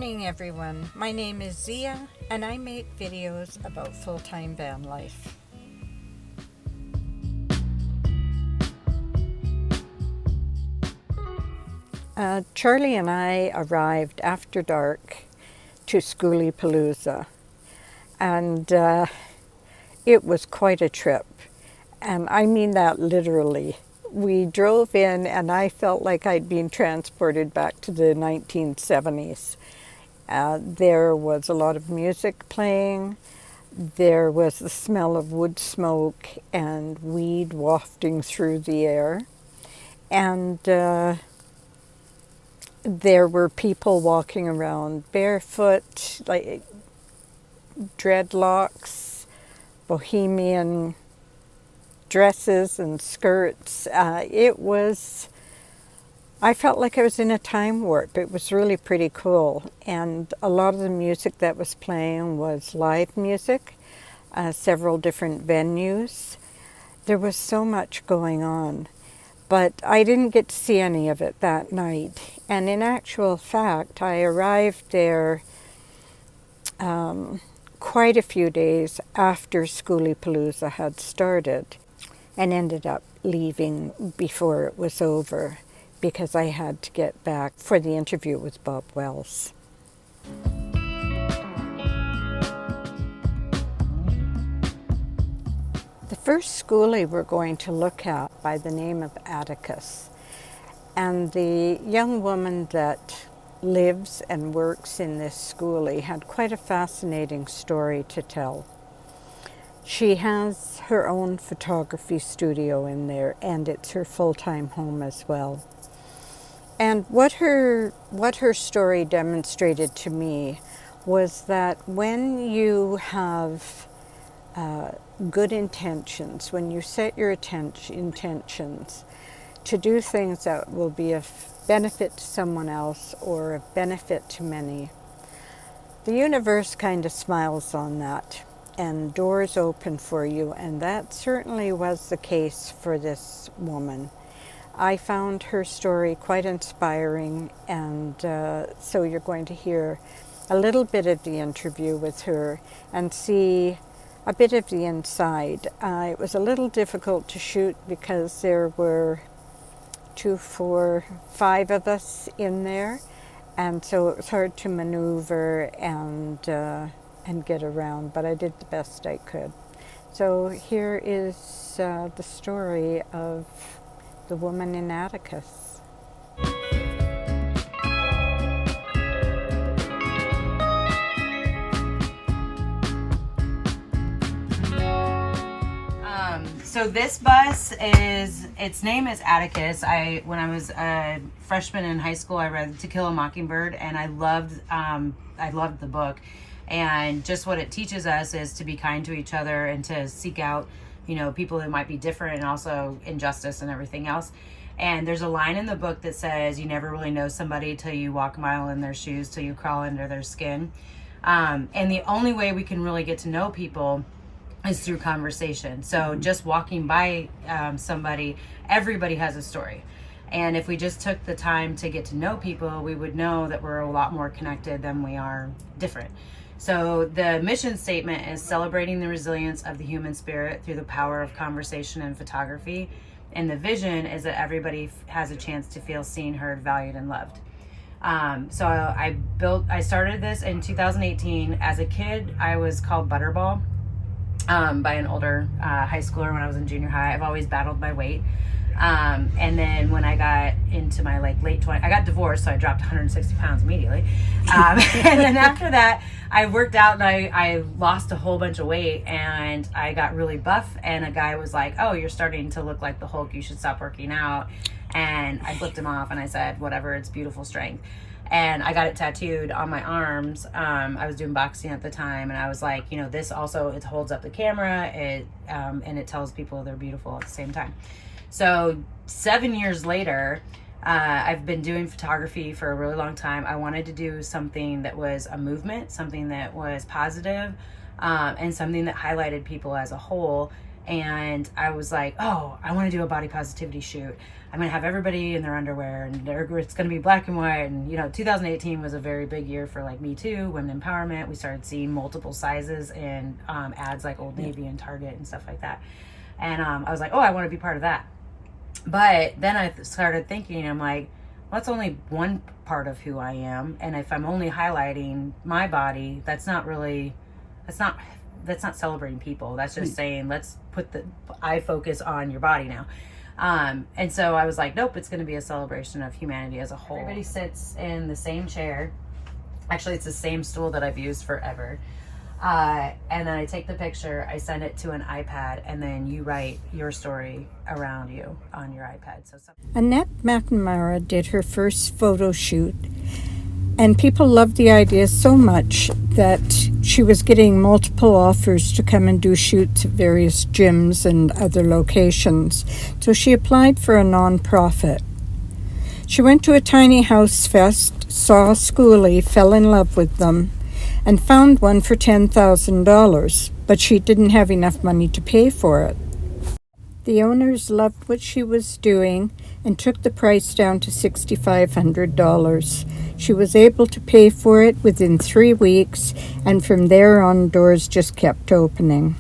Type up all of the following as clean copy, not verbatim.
morning, everyone. My name is Zia, and I make videos about full-time van life. Charlie and I arrived after dark to Skooliepalooza, and it was quite a trip, and I mean that literally. We drove in, and I felt like I'd been transported back to the 1970s. There was a lot of music playing. There was the smell of wood smoke and weed wafting through the air. And there were people walking around barefoot, like dreadlocks, bohemian dresses and skirts. I felt like I was in a time warp. It was really pretty cool. And a lot of the music that was playing was live music, several different venues. There was so much going on, but I didn't get to see any of it that night. And in actual fact, I arrived there quite a few days after Skooliepalooza had started, and ended up leaving before it was over because I had to get back for the interview with Bob Wells. The first schoolie we're going to look at by the name of Atticus, and the young woman that lives and works in this schoolie had quite a fascinating story to tell. She has her own photography studio in there, and it's her full-time home as well. And what her story demonstrated to me was that when you have good intentions, when you set your intentions to do things that will be of benefit to someone else or of benefit to many, the universe kind of smiles on that and doors open for you, and that certainly was the case for this woman. I found her story quite inspiring, and so you're going to hear a little bit of the interview with her and see a bit of the inside. It was a little difficult to shoot because there were 2, 4, 5 of us in there, and so it was hard to maneuver and get around, but I did the best I could. So here is the story of the woman in Atticus. So this bus its name is Atticus. When I was a freshman in high school, I read To Kill a Mockingbird, and I loved the book. And just what it teaches us is to be kind to each other and to seek out, people who might be different, and also injustice and everything else. And there's a line in the book that says, you never really know somebody till you walk a mile in their shoes, till you crawl under their skin. And the only way we can really get to know people is through conversation. So just walking by somebody, everybody has a story. And if we just took the time to get to know people, we would know that we're a lot more connected than we are different. So the mission statement is celebrating the resilience of the human spirit through the power of conversation and photography. And the vision is that everybody has a chance to feel seen, heard, valued, and loved. So I started this in 2018. As a kid, I was called Butterball by an older high schooler when I was in junior high. I've always battled my weight. And then when I got into my late 20s, I got divorced, so I dropped 160 pounds immediately. And then after that, I worked out and I lost a whole bunch of weight, and I got really buff, and a guy was like, "Oh, you're starting to look like the Hulk, you should stop working out." And I flipped him off and I said, "Whatever, it's beautiful strength." And I got it tattooed on my arms. I was doing boxing at the time, and I was like, this also, it holds up the camera, and it tells people they're beautiful at the same time. So 7 years later, I've been doing photography for a really long time. I wanted to do something that was a movement, something that was positive, and something that highlighted people as a whole. And I was like, oh, I want to do a body positivity shoot. I'm going to have everybody in their underwear, and it's going to be black and white. And, 2018 was a very big year for like Me Too, women empowerment. We started seeing multiple sizes in ads like Old Navy and Target and stuff like that. And I was like, oh, I want to be part of that. But then I started thinking, I'm like, well, that's only one part of who I am. And if I'm only highlighting my body, that's not celebrating people. That's just saying, let's put the eye focus on your body now. And so I was like, nope, it's going to be a celebration of humanity as a whole. Everybody sits in the same chair. Actually, it's the same stool that I've used forever. And then I take the picture, I send it to an iPad, and then you write your story around you on your iPad. Annette McNamara did her first photo shoot, and people loved the idea so much that she was getting multiple offers to come and do shoots at various gyms and other locations. So she applied for a nonprofit. She went to a tiny house fest, saw a schoolie, fell in love with them, and found one for $10,000, but she didn't have enough money to pay for it. The owners loved what she was doing and took the price down to $6,500. She was able to pay for it within 3 weeks, and from there on, doors just kept opening.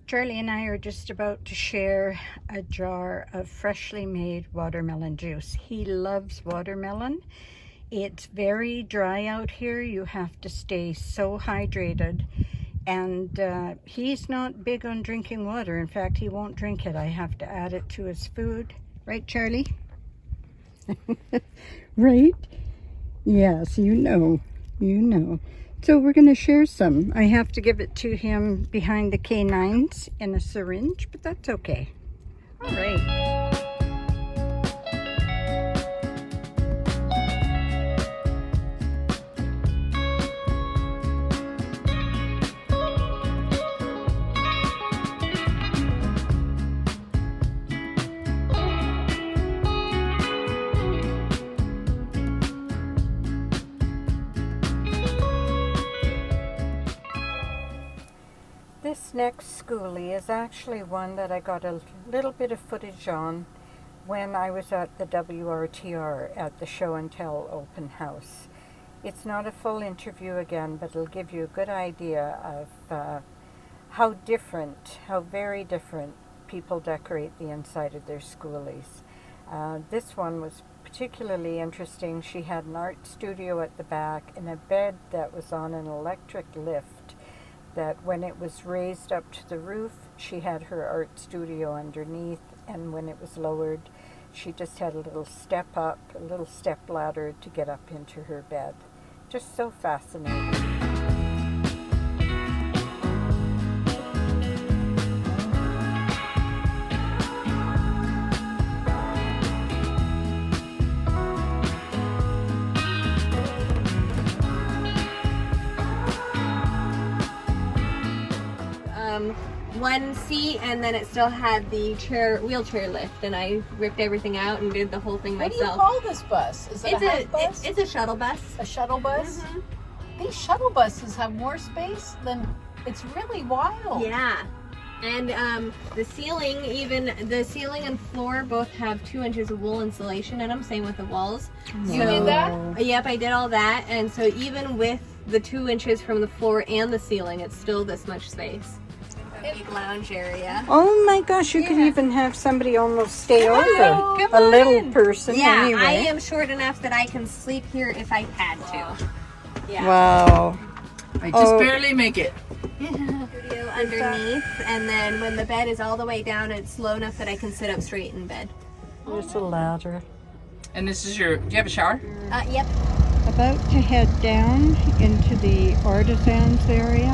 Charlie and I are just about to share a jar of freshly made watermelon juice. He loves watermelon. It's very dry out here. You have to stay so hydrated. And he's not big on drinking water. In fact, he won't drink it. I have to add it to his food. Right, Charlie? Right? Yes, you know. So we're going to share some. I have to give it to him behind the canines in a syringe, but that's okay. All right. This next schoolie is actually one that I got a little bit of footage on when I was at the WRTR at the Show and Tell open house. It's not a full interview again, but it'll give you a good idea of how very different people decorate the inside of their schoolies. This one was particularly interesting. She had an art studio at the back and a bed that was on an electric lift, that when it was raised up to the roof, she had her art studio underneath, and when it was lowered, she just had a little step up, a little step ladder to get up into her bed. Just so fascinating. One seat, and then it still had the wheelchair lift, and I ripped everything out and did the whole thing myself. What do you call this bus? Is it a bus? It's a shuttle bus. A shuttle bus? Mm-hmm. These shuttle buses have more space than, it's really wild. Yeah. And the ceiling and floor both have 2 inches of wool insulation in them, same with the walls. You did that? Yep, I did all that, and so even with the 2 inches from the floor and the ceiling, it's still this much space. Big lounge area. Oh my gosh, you could even have somebody almost stay over. A little person. Yeah, anyway. I am short enough that I can sleep here if I had to. Yeah. Wow. I just barely make it. Studio underneath, and then when the bed is all the way down, it's low enough that I can sit up straight in bed. There's a ladder. And this is do you have a shower? Yep. About to head down into the Artisans area.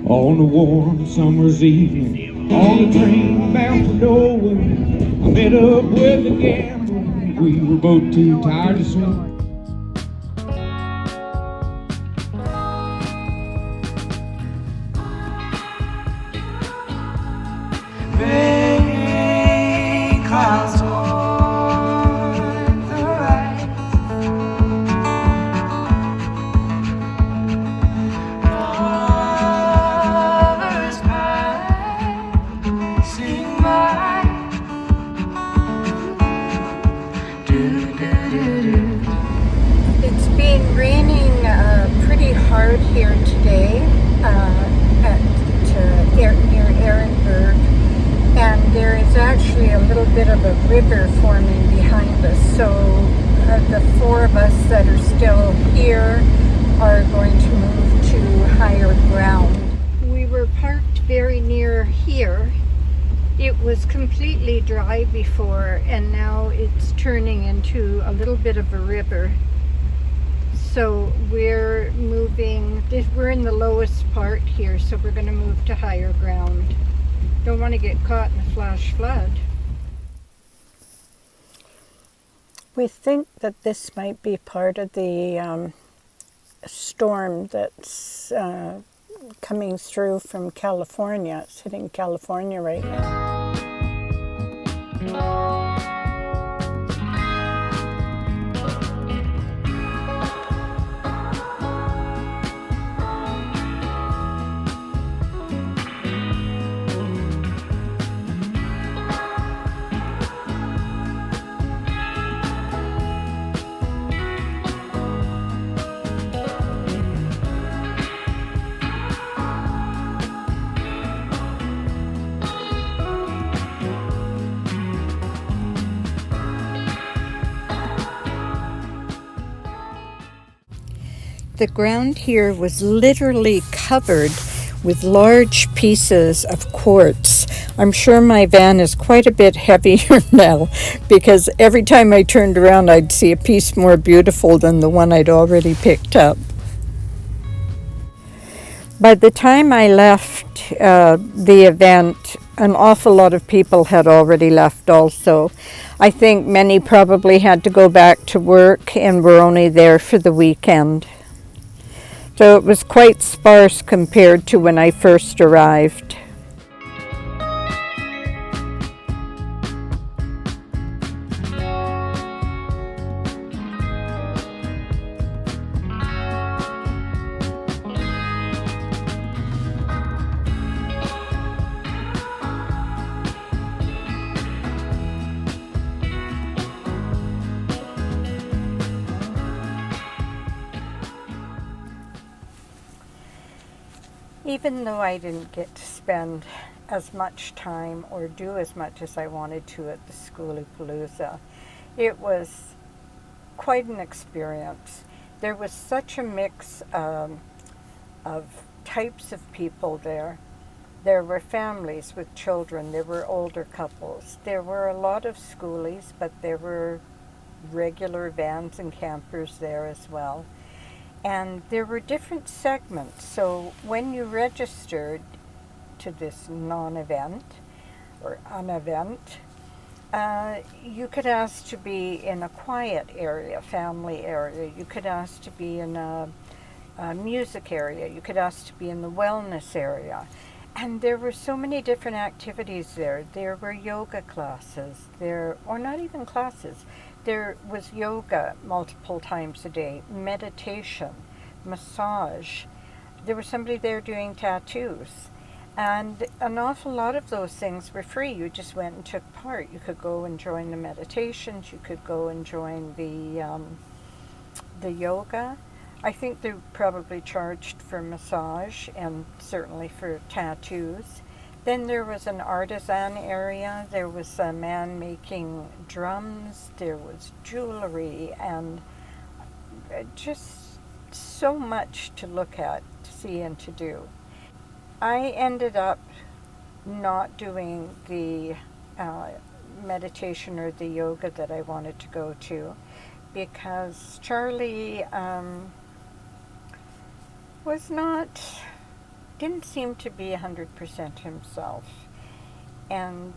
On a warm summer's evening, on the train bound for Dover, I met up with a gambler. We were both too tired to swim. Rain clouds on the rise. Lovers passing by. It's been raining pretty hard here today near Ehrenberg, and there is actually a little bit of a river forming behind us. So the four of us that are still here are going to move to higher ground. We were parked very near here. It was completely dry before, and now it's turning into a little bit of a river. So we're moving, we're in the lowest part here, so we're going to move to higher ground. Don't want to get caught in a flash flood. We think that this might be part of the storm that's coming through from California. It's hitting California right now. The ground here was literally covered with large pieces of quartz. I'm sure my van is quite a bit heavier now, because every time I turned around I'd see a piece more beautiful than the one I'd already picked up. By the time I left the event, an awful lot of people had already left also. I think many probably had to go back to work and were only there for the weekend. So it was quite sparse compared to when I first arrived. Even though I didn't get to spend as much time or do as much as I wanted to at the Skooliepalooza, it was quite an experience. There was such a mix of types of people there. There were families with children, there were older couples, there were a lot of schoolies, but there were regular vans and campers there as well. And there were different segments, so when you registered to this non-event or un-event, you could ask to be in a quiet area, family area. You could ask to be in a music area. You could ask to be in the wellness area. And there were so many different activities there. There were yoga classes, or not even classes. There was yoga multiple times a day, meditation, massage. There was somebody there doing tattoos. And an awful lot of those things were free. You just went and took part. You could go and join the meditations. You could go and join the yoga. I think they probably charged for massage and certainly for tattoos. Then there was an artisan area. There was a man making drums. There was jewelry and just so much to look at, to see and to do. I ended up not doing the meditation or the yoga that I wanted to go to because Charlie was not didn't seem to be 100% himself. And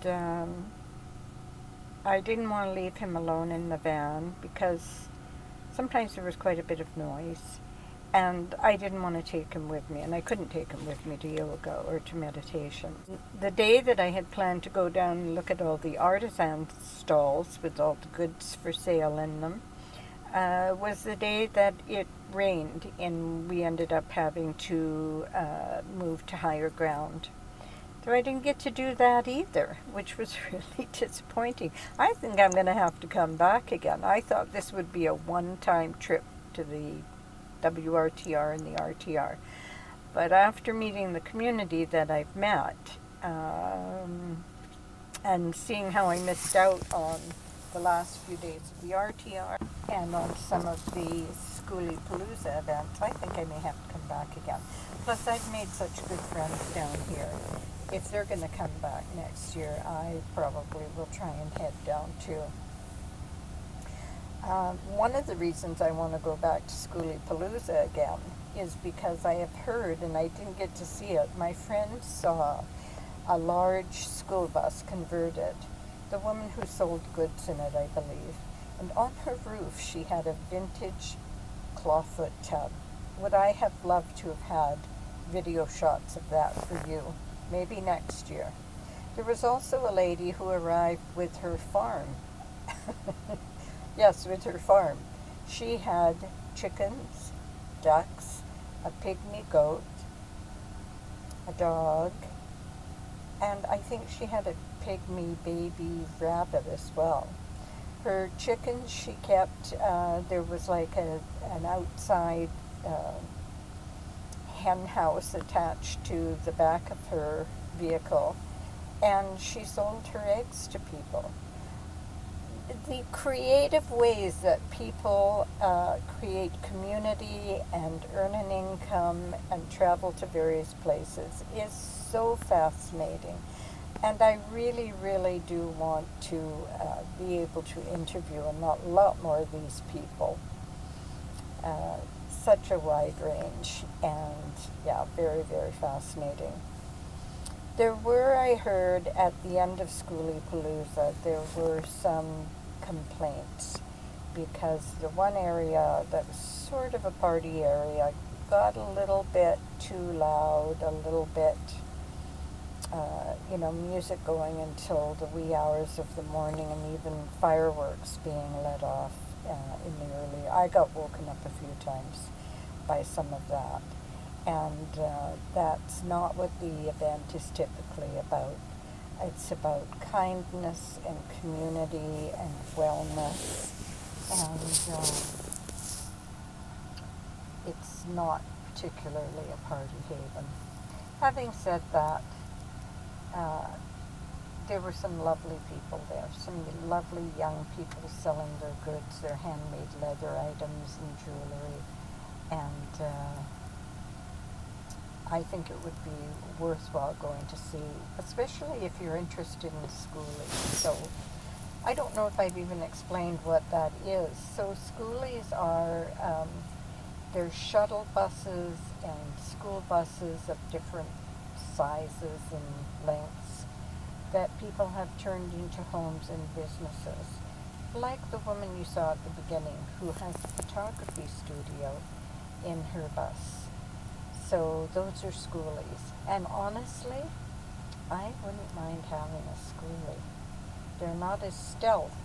I didn't want to leave him alone in the van because sometimes there was quite a bit of noise. And I didn't want to take him with me, and I couldn't take him with me to yoga or to meditation. The day that I had planned to go down and look at all the artisan stalls with all the goods for sale in them was the day that it rained, and we ended up having to move to higher ground. So I didn't get to do that either, which was really disappointing. I think I'm going to have to come back again. I thought this would be a one-time trip to the WRTR and the RTR. But after meeting the community that I've met, and seeing how I missed out on the last few days of the RTR and on some of the Skooliepalooza events, I think I may have to come back again. Plus, I've made such good friends down here. If they're going to come back next year, I probably will try and head down too. One of the reasons I want to go back to Skooliepalooza again is because I have heard, and I didn't get to see it, my friend saw a large school bus converted. The woman who sold goods in it, I believe. And on her roof she had a vintage clawfoot tub. Would I have loved to have had video shots of that for you? Maybe next year. There was also a lady who arrived with her farm. Yes, with her farm. She had chickens, ducks, a pygmy goat, a dog, and I think she had a pygmy baby rabbit as well. Her chickens she kept, there was like an outside hen house attached to the back of her vehicle, and she sold her eggs to people. The creative ways that people create community and earn an income and travel to various places is so fascinating. And I really, really do want to be able to interview a lot more of these people. Such a wide range, and yeah, very, very fascinating. There were, I heard, at the end of Skooliepalooza, there were some complaints because the one area that was sort of a party area got a little bit too loud, a little bit, music going until the wee hours of the morning, and even fireworks being let off in the early. I got woken up a few times by some of that. And that's not what the event is typically about. It's about kindness and community and wellness, and it's not particularly a party haven. Having said that, there were some lovely people there, some lovely young people selling their goods, their handmade leather items and jewelry, and I think it would be worthwhile going to see, especially if you're interested in schoolies. So I don't know if I've even explained what that is. So schoolies are, there's shuttle buses and school buses of different sizes and lengths that people have turned into homes and businesses. Like the woman you saw at the beginning who has a photography studio in her bus. So those are schoolies. And honestly, I wouldn't mind having a schoolie. They're not as stealth,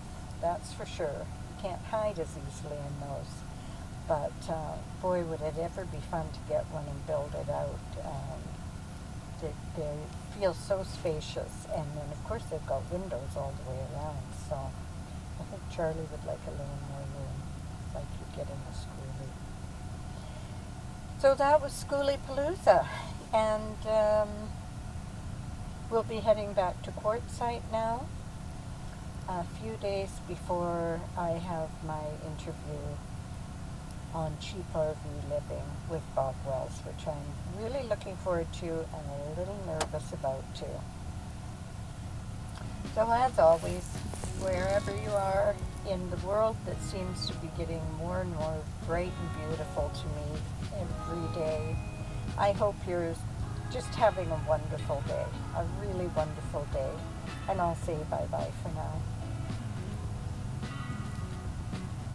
that's for sure. You can't hide as easily in those. But boy, would it ever be fun to get one and build it out. They feel so spacious. And then of course they've got windows all the way around. So I think Charlie would like a little more room, like you get in a schoolie. So that was Skooliepalooza, and we'll be heading back to Quartzsite now, a few days before I have my interview on cheap RV living with Bob Wells, which I'm really looking forward to and a little nervous about too. So as always, wherever you are in the world that seems to be getting more and more bright and beautiful to me every day, I hope you're just having a wonderful day, a really wonderful day. And I'll say bye-bye for now.